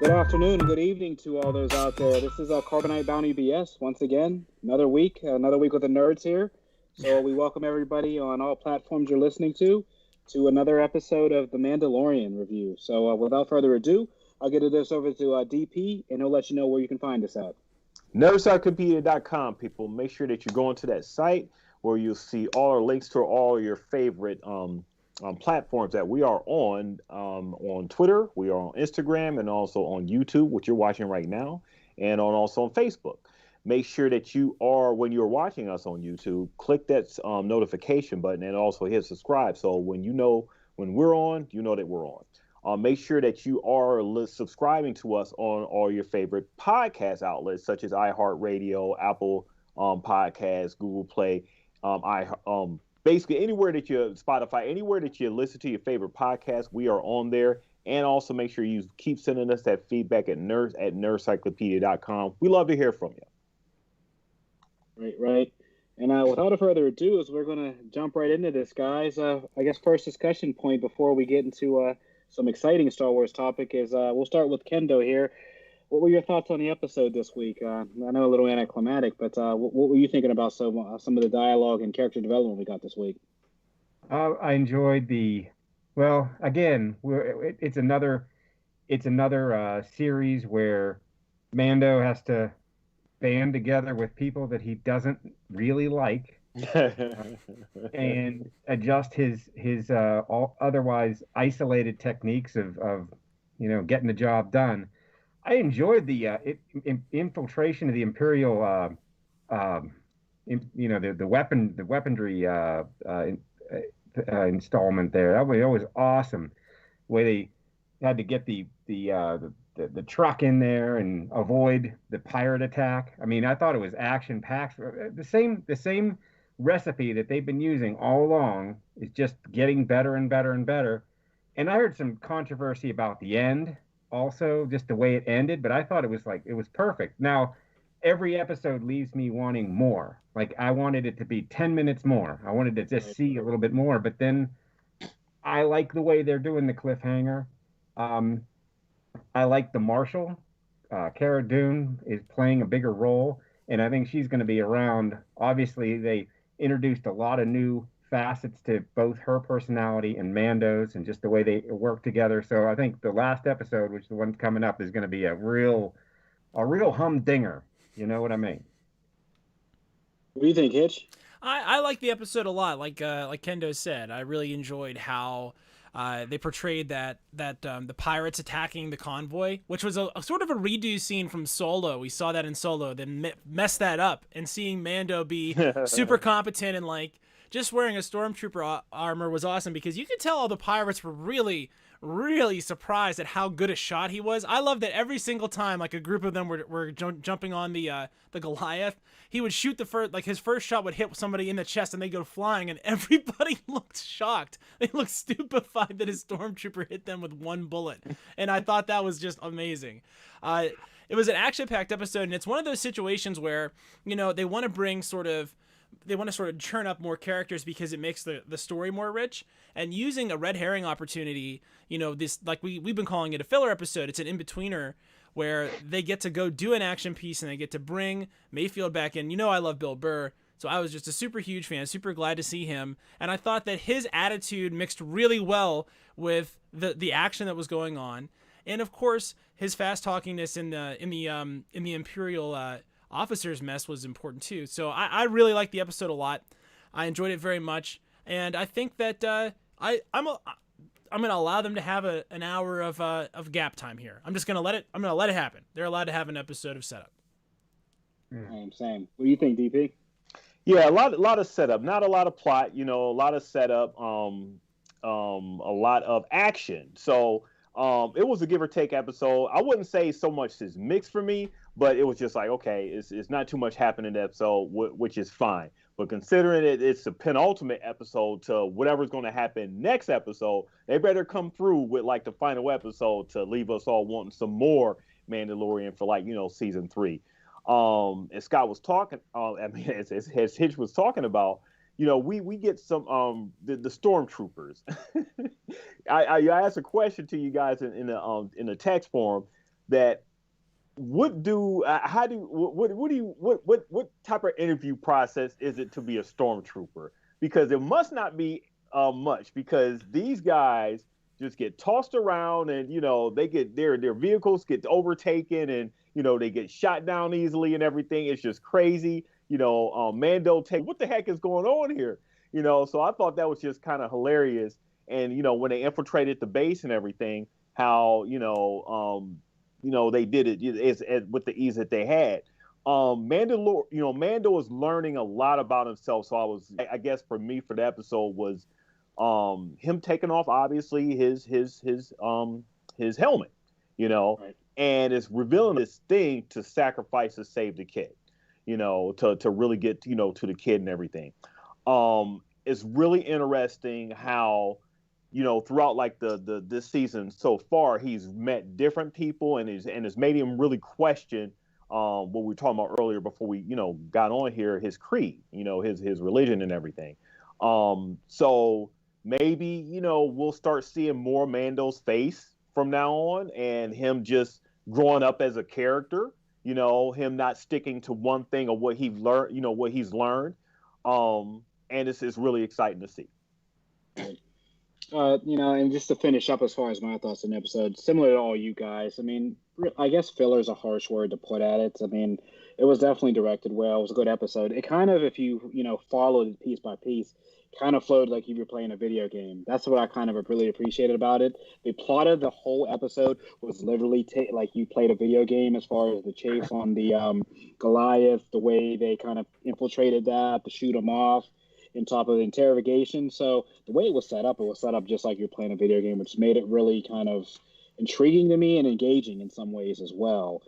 Good afternoon, good evening to all those out there. This is Carbonite Bounty BS once again. Another week with the nerds here. So we welcome everybody on all platforms you're listening to another episode of the Mandalorian review. So without further ado, I'll get this over to DP, and he'll let you know where you can find us at. NerdStarCompedia.com, people. Make sure that you go into that site where you'll see all our links to all your favorite platforms that we are on Twitter, we are on Instagram, and also on YouTube, which you're watching right now, and also on Facebook. Make sure that when you're watching us on YouTube, click that notification button and also hit subscribe. So when we're on, you know that we're on. Make sure that you are subscribing to us on all your favorite podcast outlets, such as iHeartRadio, Apple Podcasts, Google Play, basically anywhere that Spotify, anywhere that you listen to your favorite podcast, we are on there. And also make sure you keep sending us that feedback at nerdcyclopedia.com. We love to hear from you. Right. And without further ado, we're going to jump right into this, guys. I guess first discussion point before we get into some exciting Star Wars topic is we'll start with Kendo here. What were your thoughts on the episode this week? I know a little anticlimactic, but what were you thinking about some of the dialogue and character development we got this week? I enjoyed it's another series where Mando has to band together with people that he doesn't really like and adjust his otherwise isolated techniques of getting the job done. I enjoyed the infiltration of the Imperial, the weaponry installment there. That was awesome. The way they had to get the truck in there and avoid the pirate attack. I mean, I thought it was action packed. The same recipe that they've been using all along is just getting better and better and better. And I heard some controversy about the end, also just the way it ended, but I thought it was perfect. Now, every episode leaves me wanting more. Like, I wanted it to be 10 minutes more. I wanted to just see a little bit more, but then I like the way they're doing the cliffhanger. I like the Marshal. Cara Dune is playing a bigger role, and I think she's going to be around. Obviously, they introduced a lot of new facets to both her personality and Mando's and just the way they work together. So I think the last episode, which is the one coming up, is going to be a real humdinger. You know what I mean? What do you think, Hitch? I like the episode a lot. Like Kendo said, I really enjoyed how they portrayed that the pirates attacking the convoy, which was a sort of a redo scene from Solo. We saw that in Solo, then messed that up, and seeing Mando be super competent and like just wearing a stormtrooper armor was awesome because you could tell all the pirates were really, really surprised at how good a shot he was. I love that every single time like a group of them were jumping on the Goliath, he would shoot his first shot would hit somebody in the chest and they go flying, and everybody looked shocked. They looked stupefied that his stormtrooper hit them with one bullet, and I thought that was just amazing. It was an action-packed episode, and it's one of those situations where they want to sort of churn up more characters because it makes the story more rich. And using a red herring opportunity, this, like we've been calling it a filler episode, it's an in-betweener where they get to go do an action piece and they get to bring Mayfield back in. I love Bill Burr, so I was just a super huge fan, super glad to see him. And I thought that his attitude mixed really well with the action that was going on. And of course, his fast talkingness in the Imperial officers mess was important too. So I really liked the episode a lot. I enjoyed it very much, and I think that I'm gonna allow them to have an hour of gap time here. I'm gonna let it happen. They're allowed to have an episode of setup. Same. What do you think, DP? Yeah, a lot of setup, not a lot of plot. A lot of setup. A lot of action. So it was a give or take episode. I wouldn't say so much is mixed for me, but it was just like, okay, it's not too much happening in the episode, which is fine. But considering it's the penultimate episode to whatever's going to happen next episode, they better come through with like the final episode to leave us all wanting some more Mandalorian for season 3. As Scott was talking, as Hitch was talking about, we get some the stormtroopers. I asked a question to you guys in the text forum. that what do how do what do you what type of interview process is it to be a stormtrooper? Because it must not be much, because these guys just get tossed around, and they get their vehicles get overtaken, and they get shot down easily and everything. It's just crazy. Mando take what the heck is going on here? So I thought that was just kind of hilarious. And when they infiltrated the base and everything, how they did it is with the ease that they had. Mando was learning a lot about himself. So I guess for me, for the episode was him taking off obviously his helmet, Right. and it's revealing this thing to sacrifice to save the kid, to really get to the kid and everything. It's really interesting how throughout like this season so far, he's met different people, and it's made him really question what we were talking about earlier before we got on here, his creed, his religion and everything. So maybe we'll start seeing more Mando's face from now on, and him just growing up as a character, him not sticking to one thing or what he's learned. And it's really exciting to see. And just to finish up as far as my thoughts on the episode, similar to all you guys, I mean, I guess filler is a harsh word to put at it. I mean, it was definitely directed well. It was a good episode. It kind of, if you, followed it piece by piece, kind of flowed like you were playing a video game. That's what I kind of really appreciated about it. The plot of the whole episode was literally like you played a video game, as far as the chase on the Goliath, the way they kind of infiltrated that, to shoot him off in top of the interrogation. So the way it was set up just like you're playing a video game, which made it really kind of intriguing to me and engaging in some ways as well.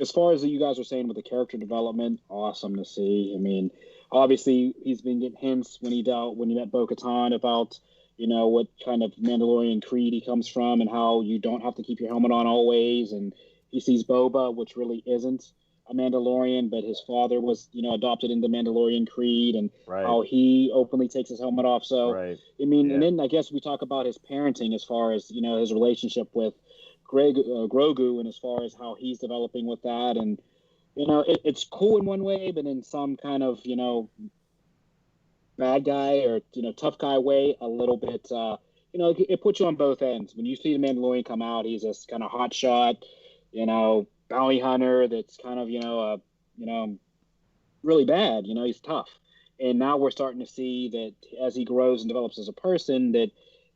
As far as you guys were saying with the character development, awesome to see. I mean, obviously he's been getting hints when he met Bo-Katan about, what kind of Mandalorian creed he comes from, and how you don't have to keep your helmet on always. And he sees Boba, which really isn't a Mandalorian, but his father was, adopted into Mandalorian creed, and right. how he openly takes his helmet off. So, right. I mean, yeah. And then I guess we talk about his parenting, as far as, his relationship with Grogu, and as far as how he's developing with that. And, it's cool in one way, but in some kind of, bad guy or, tough guy way, a little bit, it puts you on both ends. When you see the Mandalorian come out, he's this kind of hotshot, bounty hunter that's kind of, really bad. He's tough. And now we're starting to see that as he grows and develops as a person, that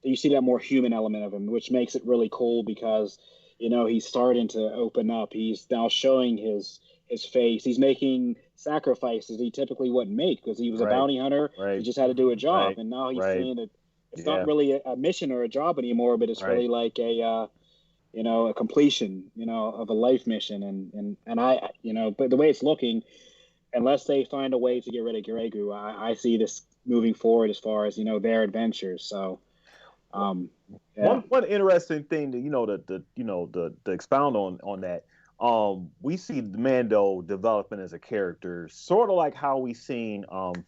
you see that more human element of him, which makes it really cool, because, he's starting to open up. He's now showing his face. He's making sacrifices he typically wouldn't make, because he was right. a bounty hunter. Right. He just had to do a job. Right. And now he's right. seeing that it's not really a mission or a job anymore, but it's right. really like a completion, of a life mission. And I, but the way it's looking, unless they find a way to get rid of Grogu, I see this moving forward as far as, their adventures. So, yeah. One interesting thing to expound on that, we see Mando developing as a character, sort of like how we seen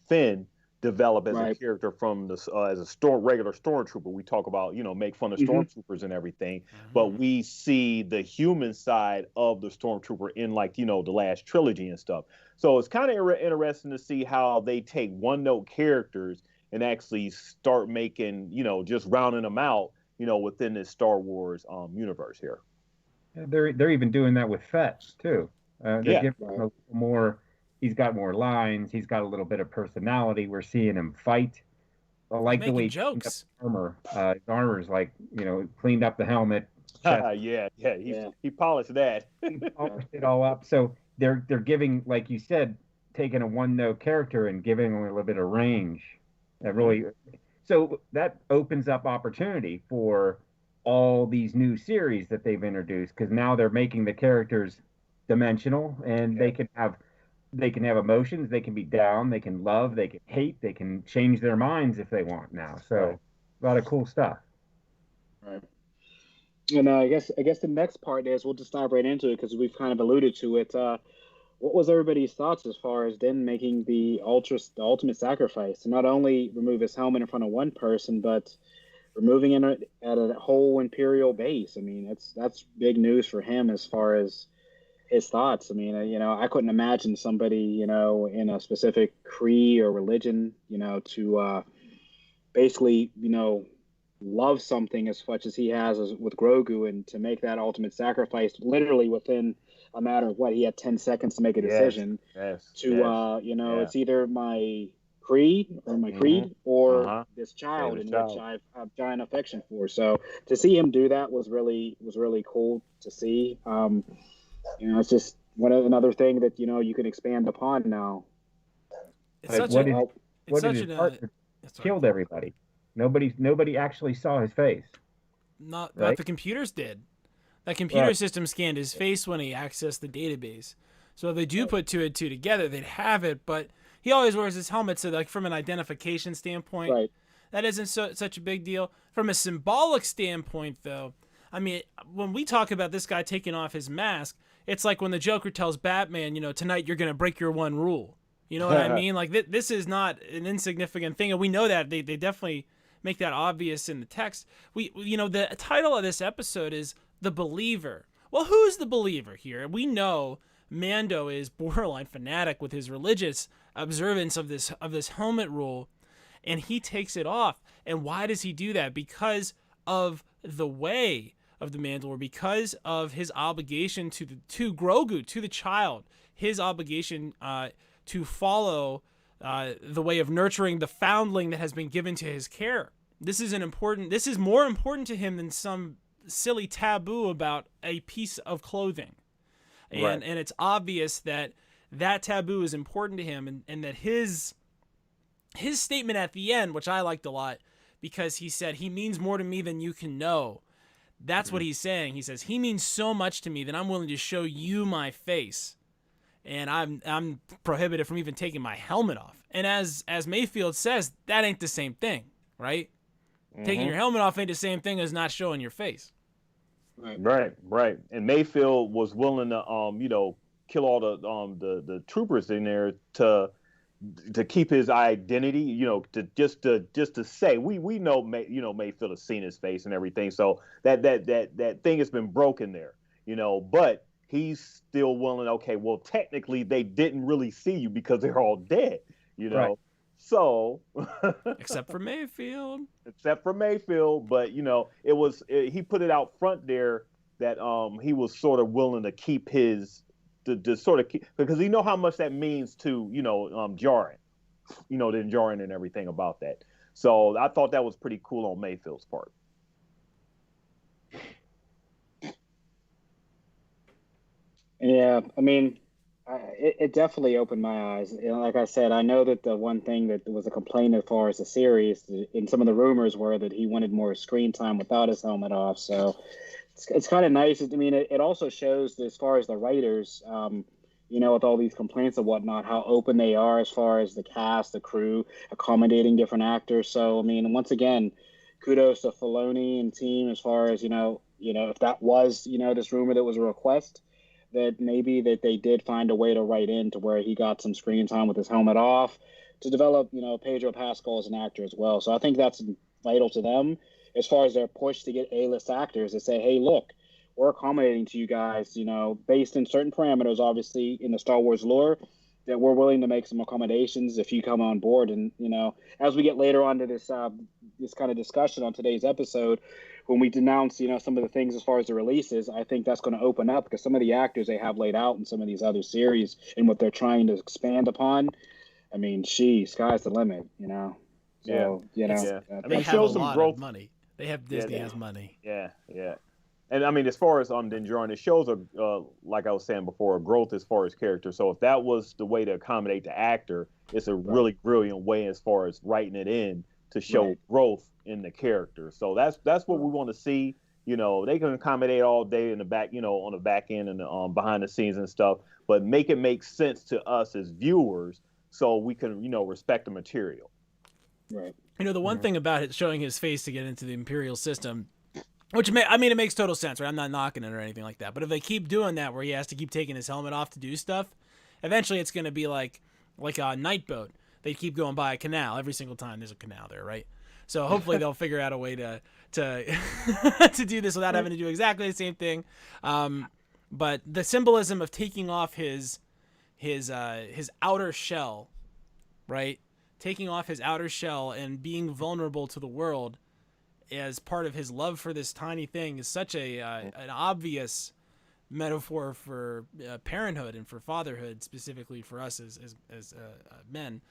Finn develop as a character from this as a regular stormtrooper. We talk about make fun of stormtroopers and everything, but we see the human side of the stormtrooper in like the last trilogy and stuff. So it's kind of interesting to see how they take one-note characters and actually start making just rounding them out within this Star Wars universe here. They're even doing that with Fett too. They're giving him a little more. He's got more lines. He's got a little bit of personality. We're seeing him fight. I like the way jokes. Armor. His armor's like cleaned up the helmet. He polished that. He polished it all up. So they're giving, like you said, taking a one-note character and giving him a little bit of range. That really. So that opens up opportunity for all these new series that they've introduced, because now they're making the characters dimensional, and they can have emotions. They can be down, they can love, they can hate, they can change their minds if they want now. So a lot of cool stuff. Right. And I guess the next part is, we'll just dive right into it, because we've kind of alluded to it. What was everybody's thoughts as far as Din making the ultimate sacrifice to not only remove his helmet in front of one person, but removing it at a whole Imperial base. I mean, that's big news for him as far as his thoughts. I mean, I couldn't imagine somebody, in a specific creed or religion, to basically, love something as much as he has with Grogu, and to make that ultimate sacrifice literally within a matter of what he had 10 seconds to make a decision. It's either my creed or this child in which I've giant affection for. So to see him do that was really cool to see. It's just another thing that you can expand upon now. It's such a killed everybody. Nobody actually saw his face. Not the computers did. That computer system scanned his face when he accessed the database. So if they do put two and two together, they'd have it. But he always wears his helmet, so like from an identification standpoint, that isn't such a big deal. From a symbolic standpoint, though, I mean, when we talk about this guy taking off his mask, it's like when the Joker tells Batman, tonight you're going to break your one rule. You know what I mean? Like, this is not an insignificant thing, and we know that. They definitely make that obvious in the text. The title of this episode is The Believer. Well, who's the believer here? We know Mando is borderline fanatic with his religious observance of this helmet rule, and he takes it off. And why does he do that? Because of the way of the Mandalore, because of his obligation to Grogu, to the child, his obligation to follow the way of nurturing the foundling that has been given to his care. This is more important to him than some silly taboo about a piece of clothing. And it's obvious that taboo is important to him, and that his statement at the end, which I liked a lot, because he said, he means more to me than you can know. That's what he's saying. He says, he means so much to me that I'm willing to show you my face. And I'm prohibited from even taking my helmet off. And as Mayfield says, that ain't the same thing, right? Taking your helmet off ain't the same thing as not showing your face. Right. And Mayfield was willing to kill all the troopers in there to keep his identity, to just to say we know Mayfield has seen his face and everything, so that thing has been broken there, but he's still willing. Okay, well, technically they didn't really see you because they're all dead, Right. So except for Mayfield, but he put it out front there that he was sort of willing to keep his to sort of keep, because you know how much that means to Djarin, the Djarin and everything about that. So I thought that was pretty cool on Mayfield's part. Yeah, I mean, it definitely opened my eyes. Like I said, I know that the one thing that was a complaint as far as the series, and some of the rumors were that he wanted more screen time without his helmet off. So it's kind of nice. I mean, it also shows that as far as the writers, with all these complaints and whatnot, how open they are as far as the cast, the crew, accommodating different actors. So, I mean, once again, kudos to Filoni and team as far as, if that was, this rumor that was a request, that maybe that they did find a way to write in to where he got some screen time with his helmet off to develop, Pedro Pascal as an actor as well. So I think that's vital to them as far as their push to get A-list actors to say, hey, look, we're accommodating to you guys, based in certain parameters, obviously, in the Star Wars lore, that we're willing to make some accommodations if you come on board. And, as we get later on to this kind of discussion on today's episode, when we denounce, some of the things as far as the releases, I think that's going to open up, because some of the actors they have laid out in some of these other series and what they're trying to expand upon, I mean, sky's the limit, So, I mean, they have a lot of money. They have Disney has money. Yeah. And I mean, as far as Din Djarin, it shows like I was saying before, a growth as far as character. So if that was the way to accommodate the actor, it's a really brilliant way as far as writing it in to show growth in the character. So that's what we want to see. They can accommodate all day in the back, on the back end and behind the scenes and stuff, but make it make sense to us as viewers so we can, respect the material. Right. The one thing about it showing his face to get into the Imperial system, it makes total sense, right? I'm not knocking it or anything like that. But if they keep doing that, where he has to keep taking his helmet off to do stuff, eventually it's going to be like a night boat. They keep going by a canal every single time there's a canal there, right? So hopefully they'll figure out a way to to do this without having to do exactly the same thing. But the symbolism of taking off his outer shell, right? Taking off his outer shell and being vulnerable to the world as part of his love for this tiny thing is such an obvious metaphor for parenthood and for fatherhood, specifically for us as men.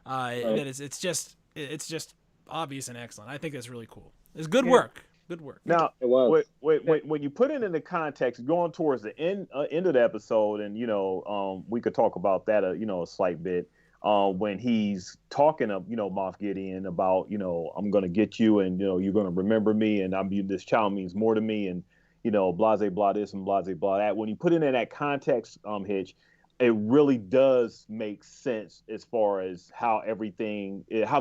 That it's just obvious and excellent. I think that's really cool. It's good work. Good work. Now, It was. when you put it in the context, going towards the end of the episode, and we could talk about that a slight bit. When he's talking of Moff Gideon about I'm gonna get you, and you're gonna remember me, and this child means more to me, and blase blah this and blase blah that. When you put it in that context, Hitch, it really does make sense as far as how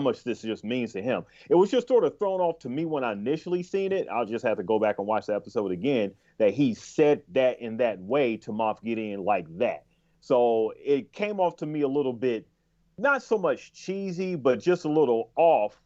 much this just means to him. It was just sort of thrown off to me when I initially seen it. I'll just have to go back and watch the episode again, that he said that in that way to Moff Gideon like that. So it came off to me a little bit, not so much cheesy, but just a little off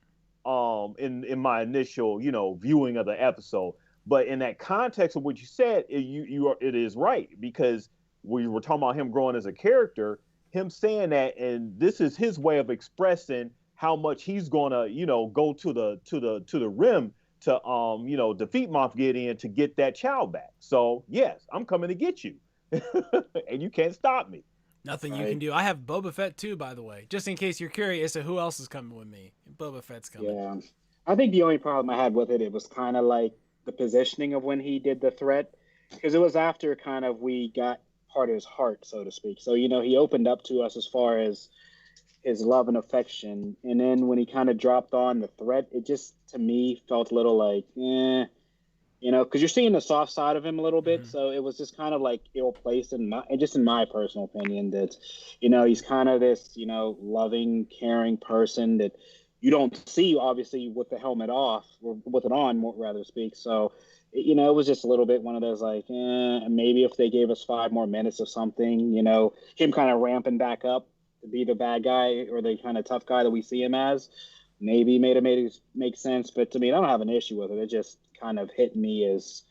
in my initial, viewing of the episode. But in that context of what you said, it is right, because we were talking about him growing as a character, him saying that, and this is his way of expressing how much he's gonna, go to the rim to, defeat Moff Gideon to get that child back. So yes, I'm coming to get you, and you can't stop me. Nothing you can do. I have Boba Fett too, by the way, just in case you're curious to who else is coming with me. Boba Fett's coming. Yeah, I think the only problem I had with it was kind of like the positioning of when he did the threat, because it was after kind of we got part of his heart, so to speak. So he opened up to us as far as his love and affection, and then when he kind of dropped on the threat, it just to me felt a little like because you're seeing the soft side of him a little bit. So it was just kind of like ill placed in my personal opinion, that he's kind of this loving, caring person that you don't see obviously with the helmet off, or with it on, more rather speak. So it was just a little bit one of those like, maybe if they gave us 5 more minutes of something, him kind of ramping back up to be the bad guy or the kind of tough guy that we see him as, maybe made it make sense. But to me, I don't have an issue with it. It just kind of hit me as,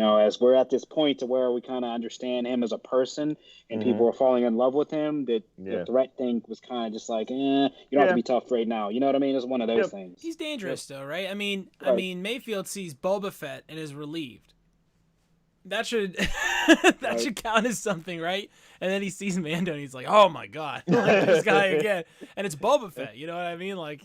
as we're at this point to where we kind of understand him as a person, and people are falling in love with him, that the threat thing was kind of just like, you don't have to be tough right now. You know what I mean? It's one of those things. He's dangerous though, right? I mean, Mayfield sees Boba Fett and is relieved. That should should count as something, right? And then he sees Mando and he's like, oh my God, like this guy again. And it's Boba Fett, you know what I mean? Like,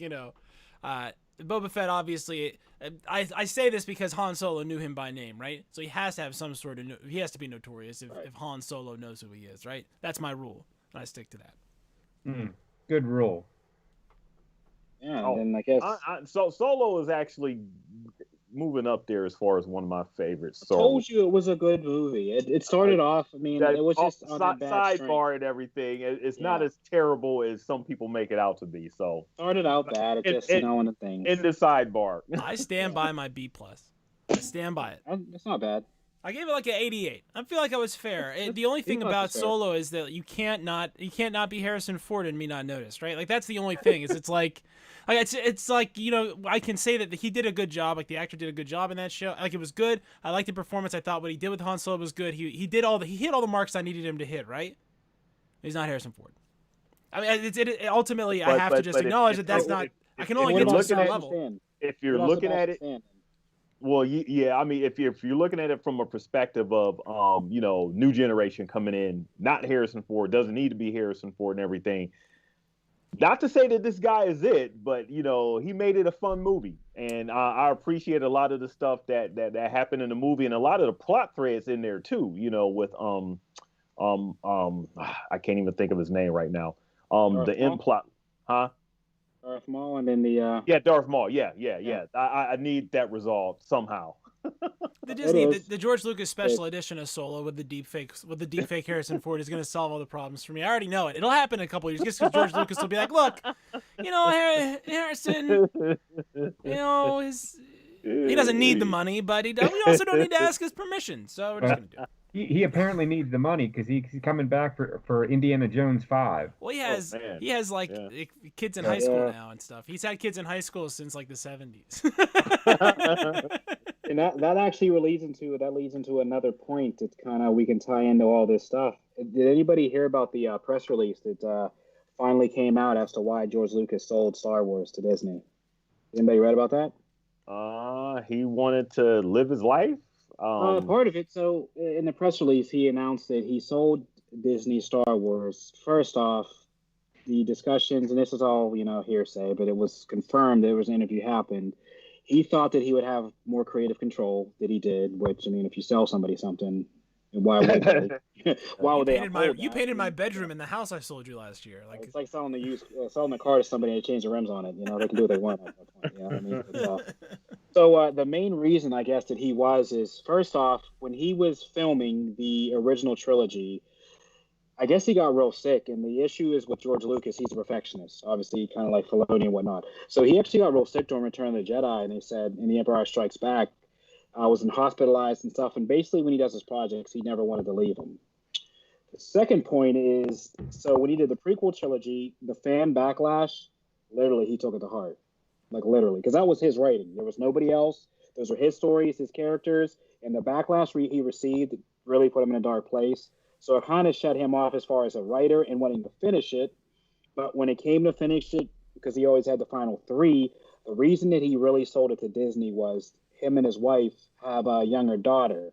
Boba Fett, obviously, I say this because Han Solo knew him by name, right? So he has to have some sort of, he has to be notorious if Han Solo knows who he is, right? That's my rule, and I stick to that. Good rule. Yeah, and I guess so Solo is actually moving up there as far as one of my favorites. I told you it was a good movie. It started off, I mean, it was just on a bad sidebar and everything. It's not as terrible as some people make it out to be. So started out bad. It just one of the things. In the sidebar. I stand by my B+. I stand by it. It's not bad. I gave it like an 88. I feel like I was fair. The only thing about Solo is that you can't not be Harrison Ford and me not notice, right? Like that's the only thing. It's like it's like I can say that he did a good job. Like the actor did a good job in that show. Like it was good. I liked the performance. I thought what he did with Han Solo was good. He hit all the marks I needed him to hit. Right? He's not Harrison Ford. I mean, ultimately I have to just acknowledge that that's not. I can only get to a certain level. If you're looking at it. Well, yeah, I mean, if you're looking at it from a perspective of, new generation coming in, not Harrison Ford, doesn't need to be Harrison Ford and everything. Not to say that this guy is it, but, he made it a fun movie. And I appreciate a lot of the stuff that happened in the movie, and a lot of the plot threads in there too, with, I can't even think of his name right now. The end plot, huh? Darth Maul, and then the Darth Maul. Yeah. I need that resolved somehow. The George Lucas special edition of Solo with the deepfake Harrison Ford is going to solve all the problems for me. I already know it. It'll happen in a couple of years, just because George Lucas will be like, look, Harrison, he doesn't need the money, but we also don't need to ask his permission, so we're just going to do it. He apparently needs the money because he's coming back for Indiana Jones 5. Well, Oh man. he has like Yeah. kids in Yeah. high school Yeah. now and stuff. He's had kids in high school since like the 70s. And that actually leads into another point that kind of we can tie into all this stuff. Did anybody hear about the press release that finally came out as to why George Lucas sold Star Wars to Disney? Anybody read about that? He wanted to live his life. Part of it. So in the press release, he announced that he sold Disney Star Wars. First off, the discussions, and this is all hearsay, but it was confirmed. There was an interview happened. He thought that he would have more creative control that he did. Which, I mean, if you sell somebody something, why would they? Why would they? You painted my bedroom in the house I sold you last year. Like it's like selling the car to somebody and change the rims on it. They can do what they want at that point. I mean, so the main reason, I guess, that he is first off, when he was filming the original trilogy, I guess he got real sick, and the issue is with George Lucas, he's a perfectionist, obviously, kind of like Filoni and whatnot. So he actually got real sick during Return of the Jedi, and they said in The Empire Strikes Back, was hospitalized and stuff, and basically when he does his projects, he never wanted to leave them. The second point is, so when he did the prequel trilogy, the fan backlash, literally, he took it to heart. Like, literally, because that was his writing. There was nobody else. Those were his stories, his characters, and the backlash he received really put him in a dark place. So it kind of shut him off as far as a writer and wanting to finish it. But when it came to finish it, because he always had the final three, the reason that he really sold it to Disney was him and his wife have a younger daughter.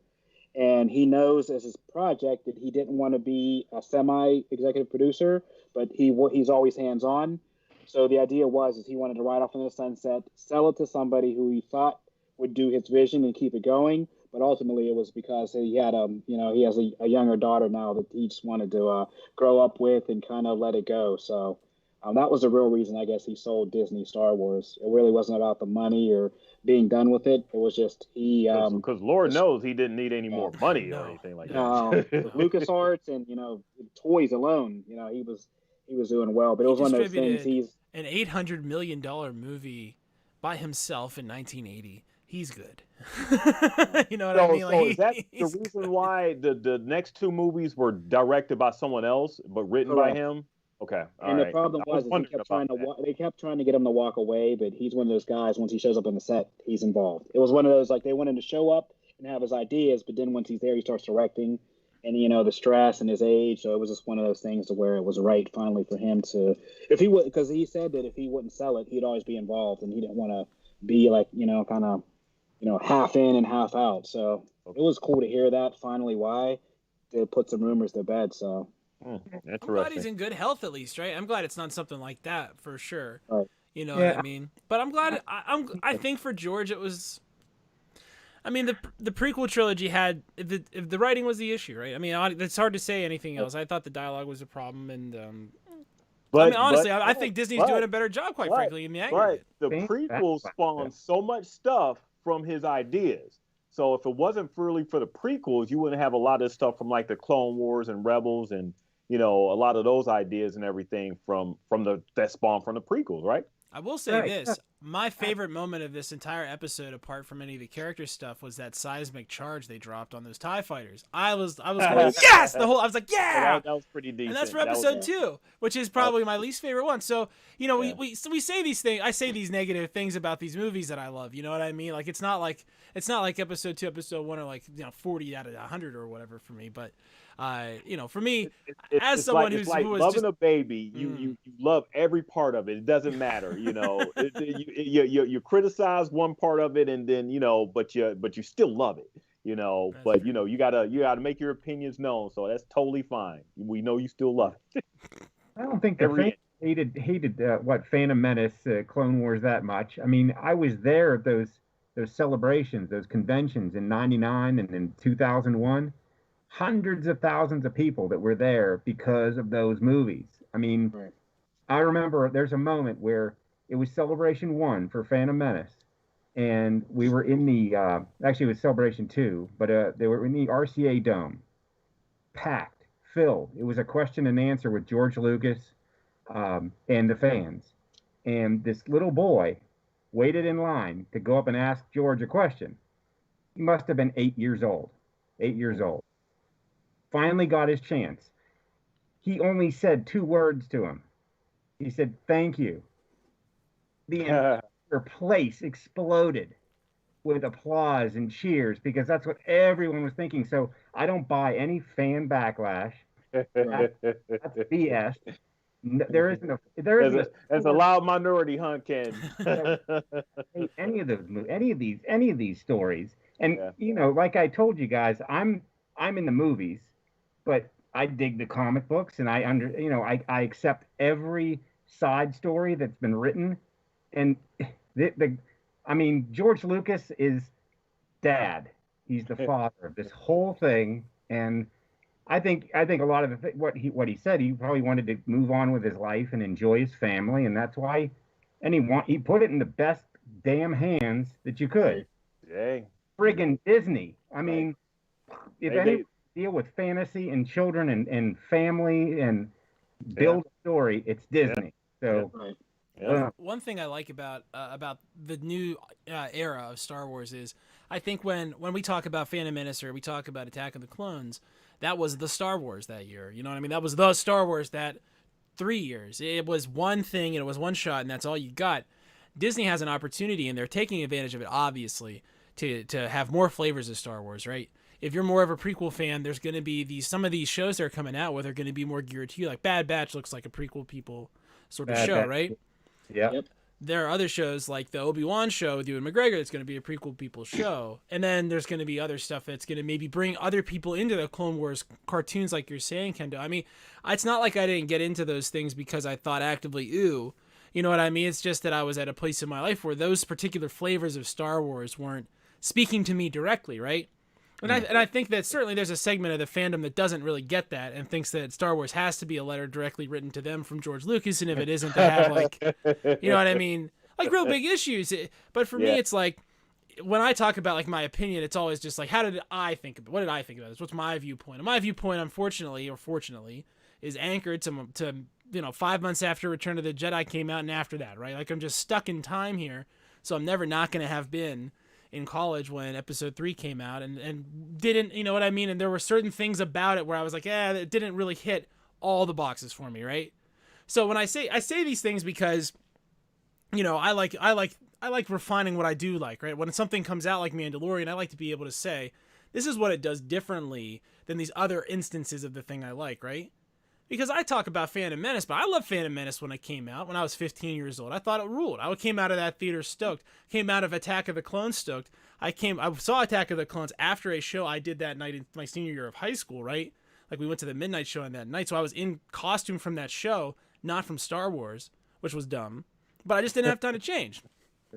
And he knows as his project that he didn't want to be a semi-executive producer, but he's always hands-on. So the idea is he wanted to ride off in the sunset, sell it to somebody who he thought would do his vision and keep it going. But ultimately, it was because he had he has a younger daughter now that he just wanted to grow up with and kind of let it go. So that was the real reason, I guess, he sold Disney Star Wars. It really wasn't about the money or being done with it. It was just because Lord knows he didn't need any more money or anything like that. With LucasArts and toys alone, he was doing well. But it was one of those things. He's an $800 million movie by himself in 1980. He's good. You know what I mean? So is that the reason why the next two movies were directed by someone else but written by him? Okay. And the problem was they kept trying to get him to walk away, but he's one of those guys, once he shows up on the set, he's involved. It was one of those, like, they want him to show up and have his ideas, but then once he's there, he starts directing, and the stress and his age. So it was just one of those things to where it was right finally for him to, if he would, because he said that if he wouldn't sell it, he'd always be involved, and he didn't want to be like, kind of, half in and half out. So it was cool to hear that finally why they put some rumors to bed. So I'm glad he's in good health at least, right? I'm glad it's not something like that for sure. Right. You know what I mean? But I'm glad. I think for George it was. I mean, the prequel trilogy had the writing was the issue, right? I mean, it's hard to say anything else. I thought the dialogue was a problem, and I mean, honestly, I think Disney's doing a better job, quite frankly, in the aggregate. The prequels spawned so much stuff from his ideas. So if it wasn't really for the prequels, you wouldn't have a lot of stuff from like the Clone Wars and Rebels and a lot of those ideas and everything from that spawned from the prequels, right? I will say this. My favorite moment of this entire episode, apart from any of the character stuff, was that seismic charge they dropped on those TIE fighters. I was going, yes! I was like, yeah! That was pretty decent. And that's for episode 2, which is probably my least favorite one. So, we say these things, I say these negative things about these movies that I love, you know what I mean? Like, it's not like episode 2, episode 1 are like, 40 out of 100 or whatever for me, but for me, as someone who's loving just a baby, you love every part of it. It doesn't matter, you criticize one part of it, and then but you still love it, But you gotta make your opinions known. So that's totally fine. We know you still love it. I don't think the fans hated Phantom Menace, Clone Wars that much. I mean, I was there at those celebrations, those conventions in '99 and in 2001. Hundreds of thousands of people that were there because of those movies. I mean, I remember there's a moment where it was Celebration 1 for Phantom Menace, and we were in the, actually it was Celebration 2, but they were in the RCA Dome, packed, filled. It was a question and answer with George Lucas and the fans. And this little boy waited in line to go up and ask George a question. He must have been 8 years old. 8 years old. finally got his chance. He only said 2 words to him. He said, "Thank you." The entire place exploded with applause and cheers because that's what everyone was thinking. So I don't buy any fan backlash. That's BS. There isn't There's a loud minority, huh, Ken? any of these stories. And like I told you guys, I'm in the movies, but I dig the comic books, and I accept every side story that's been written. And I mean, George Lucas is dad. He's the father of this whole thing, and I think a lot of what he said, he probably wanted to move on with his life and enjoy his family, and that's why. And he put it in the best damn hands that you could. Yay. Friggin' Disney. I mean, if anyone deal with fantasy and children and family and build a story, it's Disney. So. One thing I like about the new era of Star Wars is I think when we talk about Phantom Menace or we talk about Attack of the Clones, that was the Star Wars that year. You know what I mean? That was the Star Wars that 3 years. It was one thing and it was one shot and that's all you got. Disney has an opportunity and they're taking advantage of it, obviously, to have more flavors of Star Wars, right? If you're more of a prequel fan, there's going to be some of these shows that are coming out where they're going to be more geared to you. Like Bad Batch looks like a prequel people sort of show, right? Yep. There are other shows like the Obi-Wan show with Ewan McGregor that's going to be a prequel people show. And then there's going to be other stuff that's going to maybe bring other people into the Clone Wars cartoons like you're saying, Kendo. I mean, it's not like I didn't get into those things because I thought actively, ooh, you know what I mean? It's just that I was at a place in my life where those particular flavors of Star Wars weren't speaking to me directly, right? And I think that certainly there's a segment of the fandom that doesn't really get that and thinks that Star Wars has to be a letter directly written to them from George Lucas, and if it isn't, to have like, you know what I mean, like real big issues. But for me, it's like when I talk about like my opinion, it's always just like, how did I think about? What did I think about this? What's my viewpoint? And my viewpoint, unfortunately or fortunately, is anchored to 5 months after Return of the Jedi came out and after that, right? Like I'm just stuck in time here, so I'm never not going to have been in college when episode 3 came out and didn't, you know what I mean? And there were certain things about it where I was like, it didn't really hit all the boxes for me, right? So when I say these things because, I like refining what I do like, right? When something comes out like Mandalorian, I like to be able to say, this is what it does differently than these other instances of the thing I like, right? Because I talk about Phantom Menace, but I love Phantom Menace when it came out, when I was 15 years old. I thought it ruled. I came out of that theater stoked. Came out of Attack of the Clones stoked. I saw Attack of the Clones after a show I did that night in my senior year of high school, right? Like we went to the midnight show on that night, so I was in costume from that show, not from Star Wars, which was dumb. But I just didn't have time to change.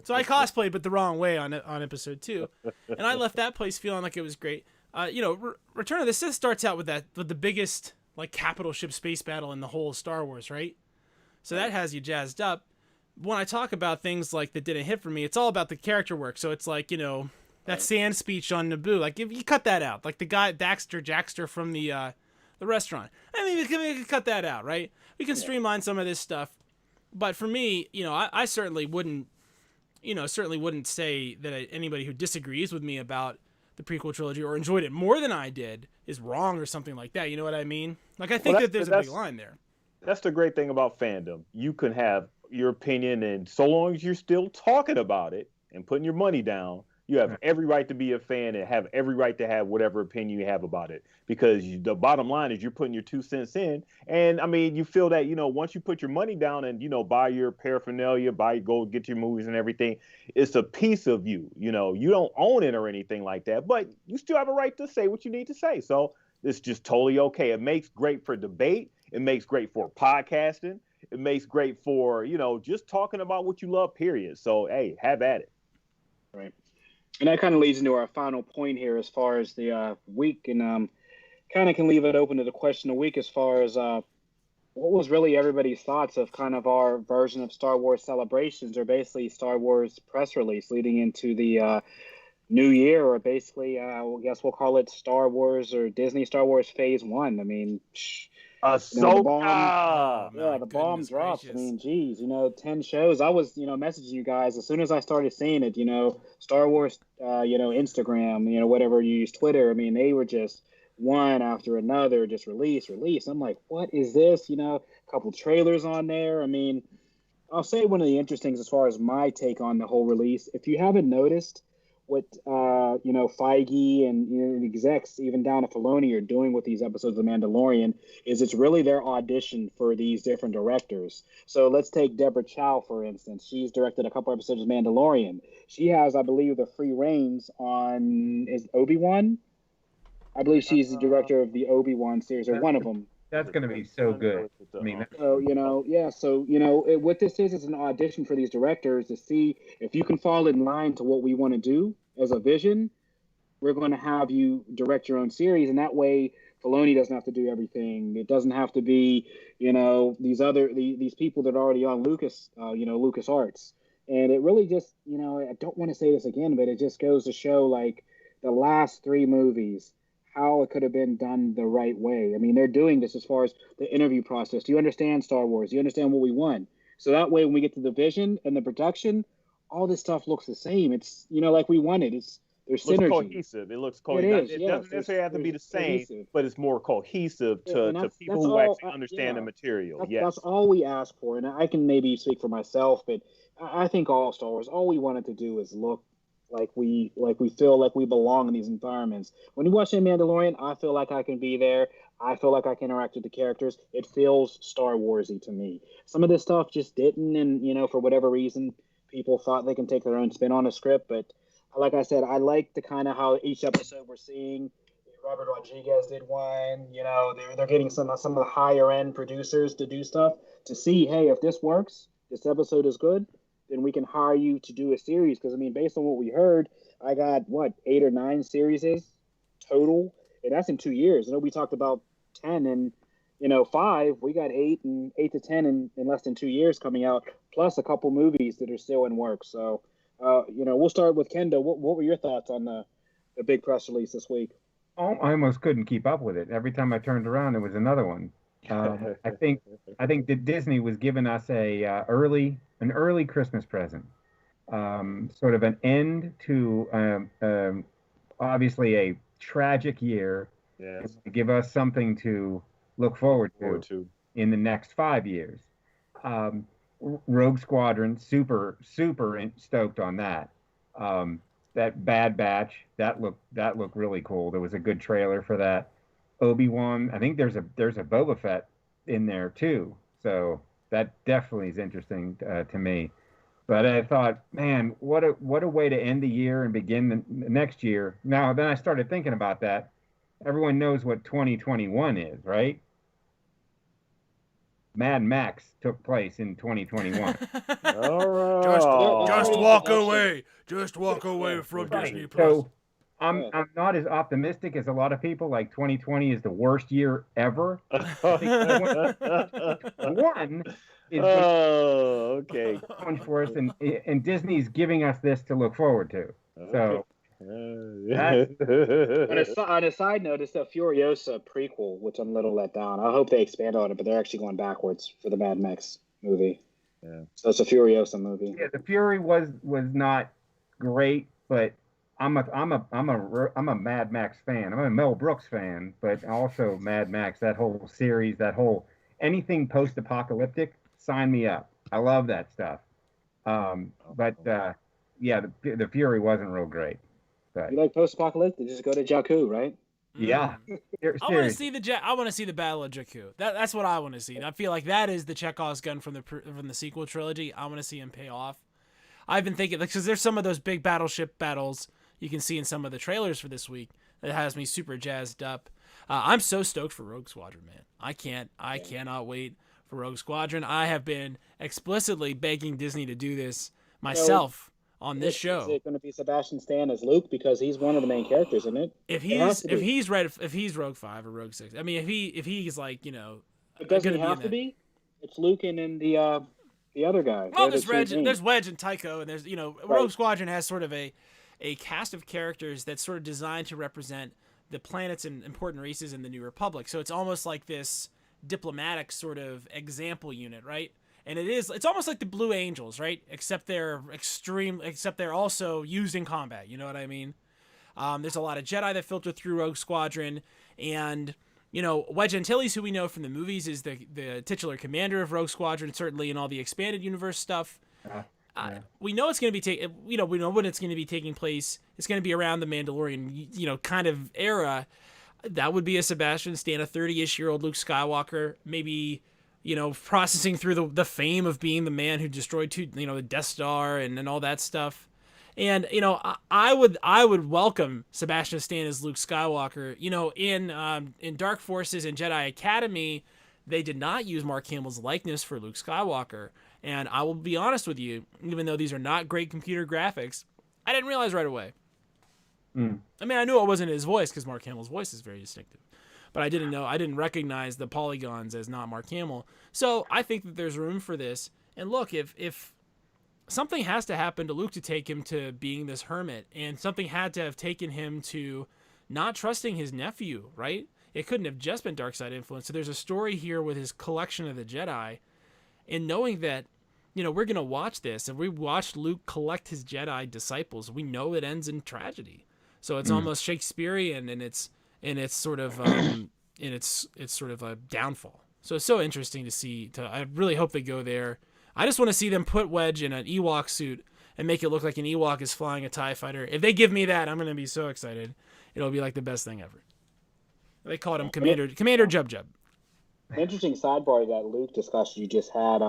So I cosplayed, but the wrong way on episode 2. And I left that place feeling like it was great. Return of the Sith starts out with the biggest like capital ship space battle in the whole Star Wars, right? So that has you jazzed up. When I talk about things like that didn't hit for me, it's all about the character work. So it's like, that sand speech on Naboo, like if you cut that out, like the guy Jackster from the restaurant. I mean, we can cut that out, right? We can streamline some of this stuff. But for me, I certainly wouldn't say that anybody who disagrees with me about the prequel trilogy or enjoyed it more than I did is wrong or something like that. You know what I mean? Like, I think that there's a big line there. That's the great thing about fandom. You can have your opinion, and so long as you're still talking about it and putting your money down, you have every right to be a fan and have every right to have whatever opinion you have about it. Because the bottom line is you're putting your 2 cents in. And, I mean, you feel that, once you put your money down and, buy your paraphernalia, go get your movies and everything, it's a piece of you. You don't own it or anything like that. But you still have a right to say what you need to say. So it's just totally okay. It makes great for debate. It makes great for podcasting. It makes great for, just talking about what you love, period. So, hey, have at it. Right. And that kind of leads into our final point here as far as the week, and kind of can leave it open to the question of the week as far as what was really everybody's thoughts of kind of our version of Star Wars celebrations, or basically Star Wars press release leading into the new year, or basically, I guess we'll call it Star Wars or Disney Star Wars Phase 1. I mean, the bomb drops. I mean, geez, 10 shows. I was, messaging you guys as soon as I started seeing it, Star Wars, Instagram, whatever you use, Twitter. I mean, they were just one after another, just release. I'm like, what is this? A couple trailers on there. I mean, I'll say one of the interesting as far as my take on the whole release. If you haven't noticed what Feige and the execs, even down to Filoni, are doing with these episodes of The Mandalorian, is it's really their audition for these different directors. So let's take Deborah Chow, for instance. She's directed a couple episodes of Mandalorian. She has, I believe, the free reins on is Obi-Wan. I believe she's the director of the Obi-Wan series, or one of them. That's going to be so good. I mean, So what this is an audition for these directors to see if you can fall in line to what we want to do as a vision. We're going to have you direct your own series, and that way Filoni doesn't have to do everything. It doesn't have to be these people that are already on Lucas Arts. And it really just I don't want to say this again, but it just goes to show like the last three movies, how it could have been done the right way. I mean, they're doing this as far as the interview process. Do you understand Star Wars? Do you understand what we want? So that way, when we get to the vision and the production, all this stuff looks the same. It's like we wanted. There's synergy. Looks cohesive. It looks cohesive. It doesn't necessarily have to be the same, cohesive. But it's more cohesive to people who actually understand the material. That's all we ask for. And I can maybe speak for myself, but I think all Star Wars, all we wanted to do is look like we feel like we belong in these environments. When you watch The Mandalorian, I feel like I can be there. I feel like I can interact with the characters. It feels Star Warsy to me. Some of this stuff just didn't, and for whatever reason, people thought they can take their own spin on a script. But like I said, I like the kind of how each episode we're seeing. Robert Rodriguez did one. They're getting some of the higher end producers to do stuff to see, hey, if this works, this episode is good, then we can hire you to do a series. Because, I mean, based on what we heard, I got, 8 or 9 series total? And that's in 2 years. I know we talked about 10 and, 5. We got 8 to 10 in less than 2 years coming out, plus a couple movies that are still in work. So, we'll start with Kendo. What were your thoughts on the big press release this week? I almost couldn't keep up with it. Every time I turned around, there was another one. I think that Disney was giving us an early Christmas present, sort of an end to obviously a tragic year. Yes. To give us something to look forward to in the next 5 years. Rogue Squadron, super stoked on that. That Bad Batch, that looked really cool. There was a good trailer for that. Obi-Wan, I think there's a Boba Fett in there too, so that definitely is interesting to me. But I thought, man, what a way to end the year and begin the next year. Now then, I started thinking about that. Everyone knows what 2021 is, right? Mad Max took place in 2021. All right. Just walk away. Just walk away from Disney Plus. So I'm not as optimistic as a lot of people. Like 2020 is the worst year ever. One is okay. for us, and Disney's giving us this to look forward to. So. On a side note, it's the Furiosa prequel, which I'm a little let down. I hope they expand on it, but they're actually going backwards for the Mad Max movie. Yeah. So it's a Furiosa movie. Yeah, the Fury was not great, but I'm a Mad Max fan. I'm a Mel Brooks fan, but also Mad Max. That whole series, anything post-apocalyptic, sign me up. I love that stuff. But the Fury wasn't real great. But, you like post-apocalyptic? Just go to Jakku, right? Yeah. I want to see the Battle of Jakku. That's what I want to see. I feel like that is the Chekhov's gun from the sequel trilogy. I want to see him pay off. I've been thinking, because there's some of those big battleship battles you can see in some of the trailers for this week that has me super jazzed up. I'm so stoked for Rogue Squadron, man. I cannot wait for Rogue Squadron. I have been explicitly begging Disney to do this myself. On this show, is it going to be Sebastian Stan as Luke, because he's one of the main characters, isn't it? If he's Rogue 5 or Rogue 6, I mean, if he's like, it doesn't have to be. It's Luke and then the other guy. Well, there's Wedge and Tycho, and there's Rogue Squadron has sort of a cast of characters that's sort of designed to represent the planets and important races in the New Republic. So it's almost like this diplomatic sort of example unit, right? And it's almost like the Blue Angels, right? Except they're also used in combat. You know what I mean? There's a lot of Jedi that filter through Rogue Squadron. And Wedge Antilles, who we know from the movies, is the titular commander of Rogue Squadron, certainly in all the expanded universe stuff. Yeah. We know it's going to be we know when it's going to be taking place. It's going to be around the Mandalorian, kind of era. That would be a Sebastian Stan, a 30-ish-year-old Luke Skywalker, maybe, processing through the fame of being the man who destroyed the Death Star and all that stuff. And I would welcome Sebastian Stan as Luke Skywalker. In Dark Forces and Jedi Academy, they did not use Mark Hamill's likeness for Luke Skywalker. And I will be honest with you, even though these are not great computer graphics, I didn't realize right away. I mean, I knew it wasn't his voice because Mark Hamill's voice is very distinctive. But I didn't recognize the polygons as not Mark Hamill. So I think that there's room for this. And look, if something has to happen to Luke to take him to being this hermit, and something had to have taken him to not trusting his nephew, right? It couldn't have just been dark side influence. So there's a story here with his collection of the Jedi, and knowing that, we're going to watch this, and we watched Luke collect his Jedi disciples. We know it ends in tragedy. So it's almost Shakespearean in its sort of a downfall. So it's so interesting to see. I really hope they go there. I just want to see them put Wedge in an Ewok suit and make it look like an Ewok is flying a TIE fighter. If they give me that, I'm going to be so excited. It'll be like the best thing ever. They called him Commander Jub Jub. Interesting sidebar that Luke discussion you just had.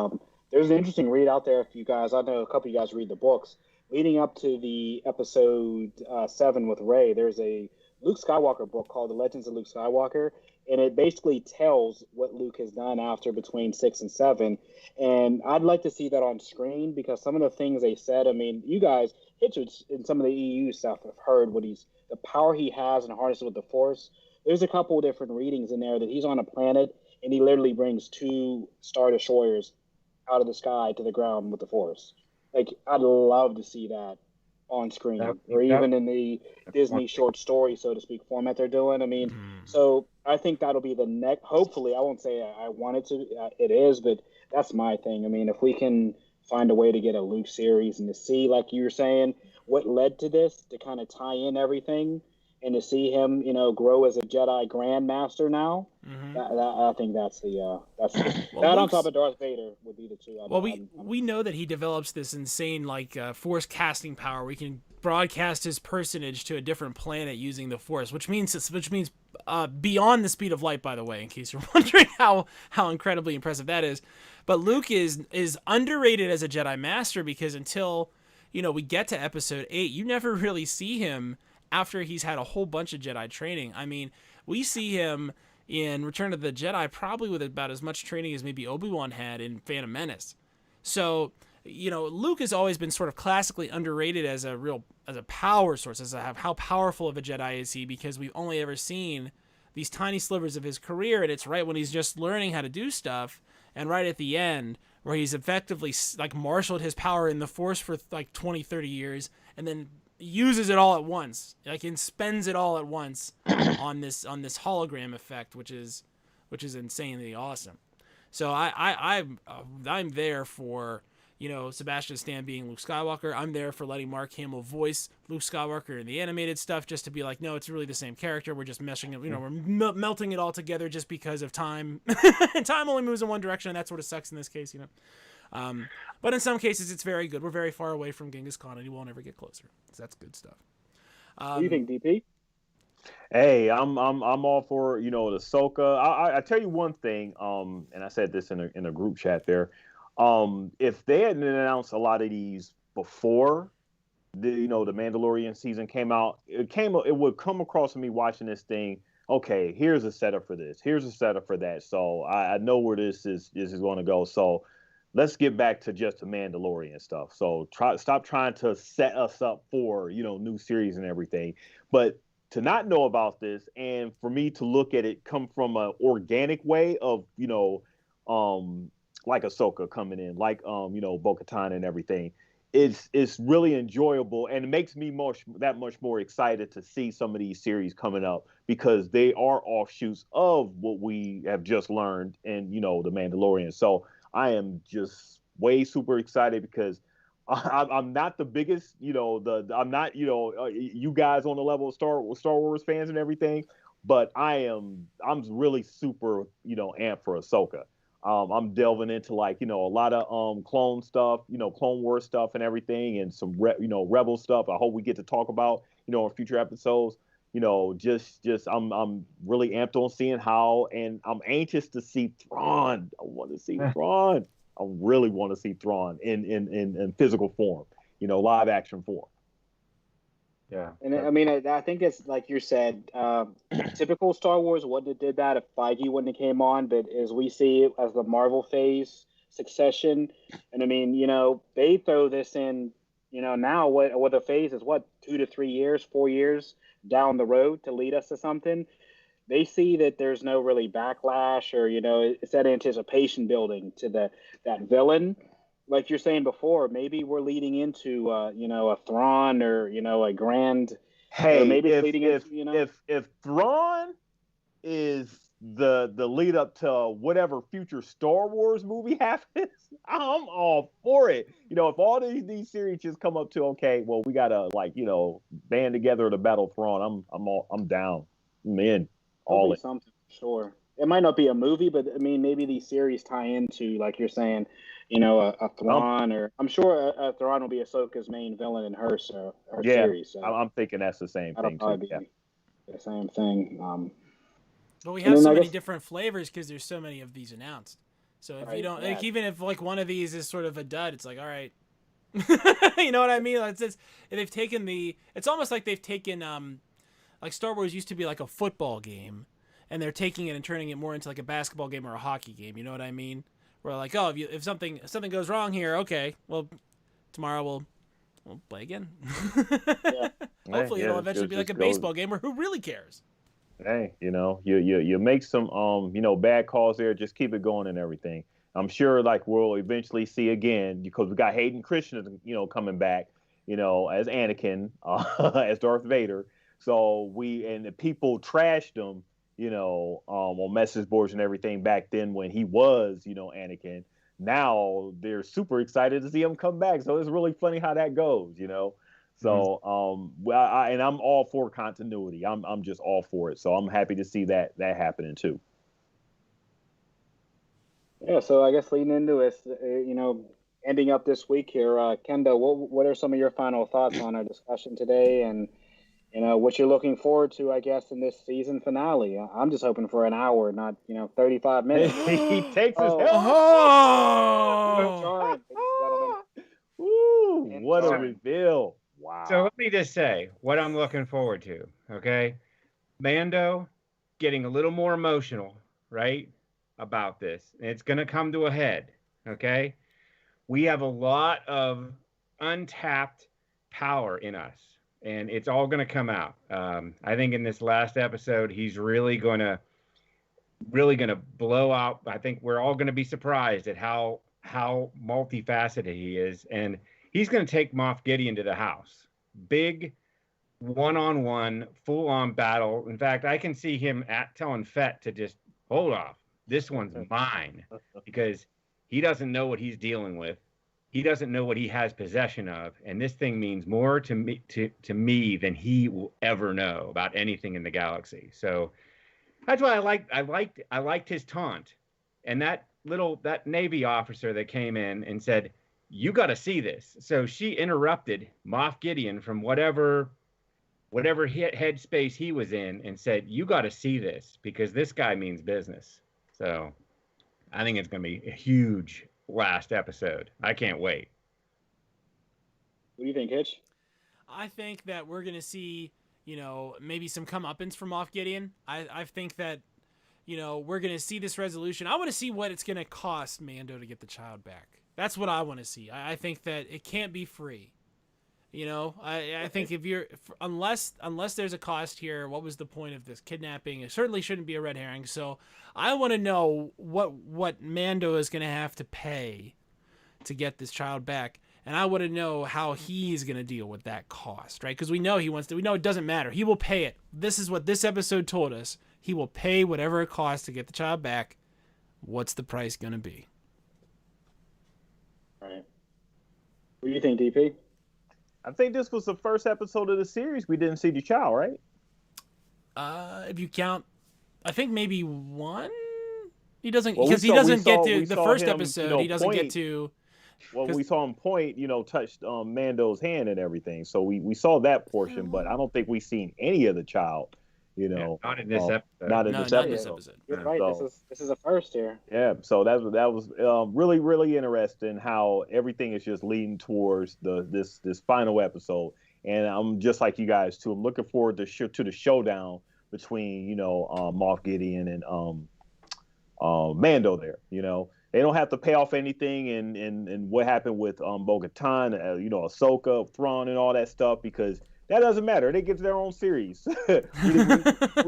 There's an interesting read out there if you guys, I know a couple of you guys read the books. Leading up to the episode 7 with Rey, there's a Luke Skywalker book called The Legends of Luke Skywalker, and it basically tells what Luke has done after between 6 and 7. And I'd like to see that on screen because some of the things they said, I mean, you guys, HITCH and some of the EU stuff have heard the power he has and harnesses with the Force. There's a couple of different readings in there that he's on a planet and he literally brings 2 Star Destroyers out of the sky to the ground with the Force. Like, I'd love to see that on screen, or even in the Disney short story, so to speak, format they're doing. I mean, so I think that'll be the next. Hopefully, I won't say I want it to. It is, but that's my thing. I mean, if we can find a way to get a Luke series and to see, like you were saying, what led to this, to kind of tie in everything, and to see him, grow as a Jedi Grandmaster now. I think that's well, that on top of Darth Vader would be the two. We know that he develops this insane Force casting power. We can broadcast his personage to a different planet using the Force, which means beyond the speed of light. By the way, in case you're wondering how incredibly impressive that is, but Luke is underrated as a Jedi Master because until we get to Episode 8, you never really see him after he's had a whole bunch of Jedi training. I mean, we see him in Return of the Jedi probably with about as much training as maybe Obi-Wan had in Phantom Menace. So, Luke has always been sort of classically underrated as a power source, how powerful of a Jedi is he, because we've only ever seen these tiny slivers of his career, and it's right when he's just learning how to do stuff, and right at the end, where he's effectively marshaled his power in the Force for 20, 30 years, and then uses it all at once, and spends it all at once on this hologram effect, which is insanely awesome. So I'm there for Sebastian Stan being Luke Skywalker. I'm there for letting Mark Hamill voice Luke Skywalker in the animated stuff, just to be like, no, it's really the same character. We're just meshing it, we're melting it all together just because of time. And time only moves in one direction, and that sort of sucks in this case, But in some cases, it's very good. We're very far away from Genghis Khan, and he won't ever get closer. So that's good stuff. What do you think, DP? Hey, I'm all for the Ahsoka. I tell you one thing, and I said this in a group chat there. If they hadn't announced a lot of these before the Mandalorian season came out, it would come across to me watching this thing. Okay, here's a setup for this. Here's a setup for that. So I know where this is going to go. So let's get back to just the Mandalorian stuff. So stop trying to set us up for, new series and everything. But to not know about this and for me to look at it come from an organic way of, like Ahsoka coming in, like, Bo-Katan and everything, it's really enjoyable. And it makes me that much more excited to see some of these series coming up because they are offshoots of what we have just learned in, the Mandalorian. So I am just way super excited because I'm not the biggest, I'm not, you guys on the level of Star Wars fans and everything, but I'm really super, amped for Ahsoka. I'm delving into like, a lot of clone stuff, Clone Wars stuff and everything, and some Rebel stuff. I hope we get to talk about, in future episodes. Just I'm really amped on seeing how, and I'm anxious to see Thrawn. I want to see Thrawn. I really want to see Thrawn in physical form, live action form. Yeah. And I mean, I think it's like you said, typical Star Wars wouldn't have did that if Feige wouldn't have came on. But as we see as the Marvel phase succession, and I mean, they throw this in, now what the phase is, what, 2 to 3 years, 4 years down the road to lead us to something. They see that there's no really backlash, or it's that anticipation building to that villain. Like you're saying before, maybe we're leading into a Thrawn, or a Grand, or Hey, maybe it's if leading if into if Thrawn is the lead up to whatever future Star Wars movie happens, I'm all for it. If all these series just come up to, okay, well, we gotta band together to battle Thrawn, I'm down. I'm in. All in. something. Sure, it might not be a movie, but I mean, maybe these series tie into, like you're saying, a Thrawn, or I'm sure a Thrawn will be Ahsoka's main villain in her series. So I'm thinking that's the same that'll thing too. probably Yeah. be the same thing. But we And have then so I many guess- different flavors because there's so many of these announced. So if you Right, don't yeah. like, even if like one of these is sort of a dud, it's like, all right, you know what I mean? Like, they've taken it's almost like they've taken like Star Wars used to be like a football game, and they're taking it and turning it more into like a basketball game or a hockey game. You know what I mean? Where like, oh, if something goes wrong here, okay, well, tomorrow we'll play again. Yeah. Hopefully Yeah, it'll eventually be like a baseball game where who really cares? Hey, you make some bad calls there, just keep it going and everything. I'm sure like we'll eventually see again, because we got Hayden Christensen, coming back, as Anakin, as Darth Vader. So and the people trashed him, on message boards and everything back then when he was, Anakin. Now they're super excited to see him come back. So it's really funny how that goes. So, and I'm all for continuity. I'm just all for it. So I'm happy to see that happening too. Yeah, so I guess leading into it, ending up this week here, Kendo, what are some of your final thoughts on our discussion today, and what you're looking forward to, I guess, in this season finale? I'm just hoping for an hour, not 35 minutes. He takes his helmet. Oh! Jarring, ladies and gentlemen. Woo! What a Jarring. reveal! Wow. So let me just say what I'm looking forward to. Okay, Mando getting a little more emotional, right, about this. And it's going to come to a head. Okay, we have a lot of untapped power in us, and it's all going to come out. I think in this last episode, he's really going to blow out. I think we're all going to be surprised at how multifaceted he is, and he's going to take Moff Gideon to the house. Big one-on-one, full-on battle. In fact, I can see him telling Fett to just hold off. This one's mine, because he doesn't know what he's dealing with. He doesn't know what he has possession of, and this thing means more to me than he will ever know about anything in the galaxy. So that's why I liked his taunt, and that Navy officer that came in and said, "You got to see this." So she interrupted Moff Gideon from whatever headspace he was in and said, "You got to see this, because this guy means business." So I think it's going to be a huge last episode. I can't wait. What do you think, Hitch? I think that we're gonna see, maybe some comeuppance from Moff Gideon. I think that, we're gonna see this resolution. I want to see what it's gonna cost Mando to get the child back. That's what I want to see. I think that it can't be free. I think unless there's a cost here, what was the point of this kidnapping? It certainly shouldn't be a red herring. So I want to know what Mando is gonna have to pay to get this child back. And I want to know how he's going to deal with that cost, right? Because we know he wants to. We know it doesn't matter. He will pay it. This is what this episode told us. He will pay whatever it costs to get the child back. What's the price going to be? All right. What do you think, DP? I think this was the first episode of the series we didn't see the child, right? If you count, I think maybe one. He doesn't Well, because he doesn't get to we the saw first him, episode. He doesn't get point. to. Well, 'Cause- we saw him point, touched Mando's hand and everything. So we saw that portion, but I don't think we've seen any of the child. Not in this episode. Not in No, this not in this episode. episode. You're right. So- This is a first here. Yeah, so that was really really interesting how everything is just leading towards this final episode, and I'm just like you guys too. I'm looking forward to the showdown between Moff Gideon and Mando there. They don't have to pay off anything and what happened with Bo-Katan, Ahsoka, Thrawn, and all that stuff because that doesn't matter. They get their own series. we can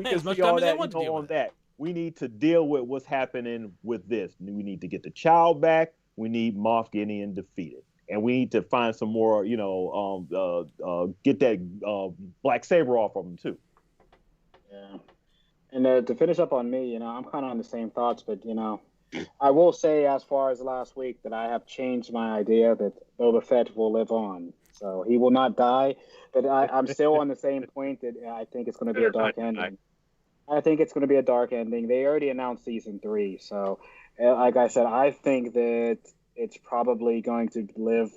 As much see time all as they that want to deal on with. that. We need to deal with what's happening with this. We need to get the child back. We need Moff Gideon defeated, and we need to find some more. Get that black saber off of him too. Yeah. And to finish up on me, I'm kind of on the same thoughts, but I will say as far as last week that I have changed my idea that Boba Fett will live on, so he will not die. But I'm still on the same point that I think it's going to be a dark ending. I think it's going to be a dark ending. They already announced season 3, so like I said, I think that it's probably going to live.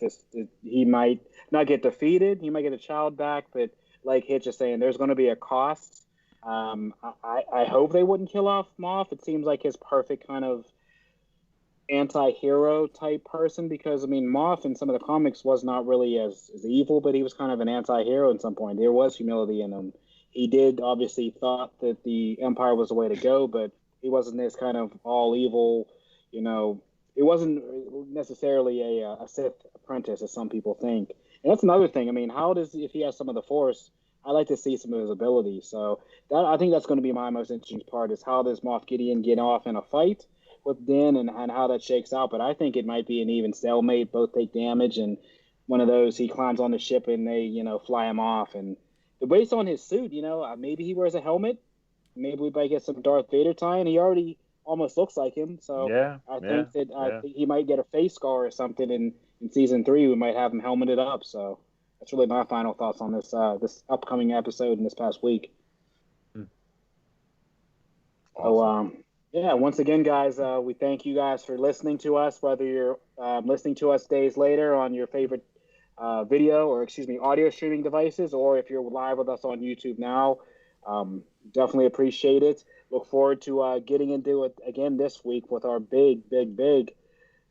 He might not get defeated. He might get a child back, but like Hitch is saying, there's going to be a cost. I hope they wouldn't kill off Moff. It seems like his perfect kind of anti-hero type person because Moff in some of the comics was not really as evil, but he was kind of an anti-hero at some point. There was humility in him. He did obviously thought that the Empire was the way to go, but he wasn't this kind of all evil, it wasn't necessarily a Sith apprentice as some people think. And that's another thing. How does, if he has some of the Force, I like to see some of his abilities. So I think that's going to be my most interesting part is how does Moff Gideon get off in a fight with Din and how that shakes out. But I think it might be an even stalemate. Both take damage, and one of those he climbs on the ship and they fly him off. And based on his suit, maybe he wears a helmet. Maybe we might get some Darth Vader tie-in. He already almost looks like him. So I think he might get a face scar or something. In season 3, we might have him helmeted up. So that's really my final thoughts on this this upcoming episode in this past week. Awesome. So once again, guys, we thank you guys for listening to us. Whether you're listening to us days later on your favorite audio streaming devices, or if you're live with us on YouTube now, definitely appreciate it. Look forward to getting into it again this week with our big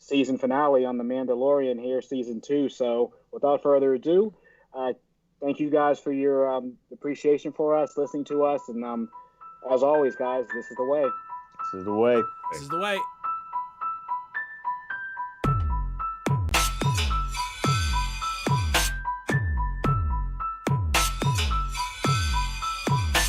season finale on The Mandalorian here, season 2. So without further ado, thank you guys for your appreciation for us, listening to us, and as always, guys, this is the way. This is the way. This is the way.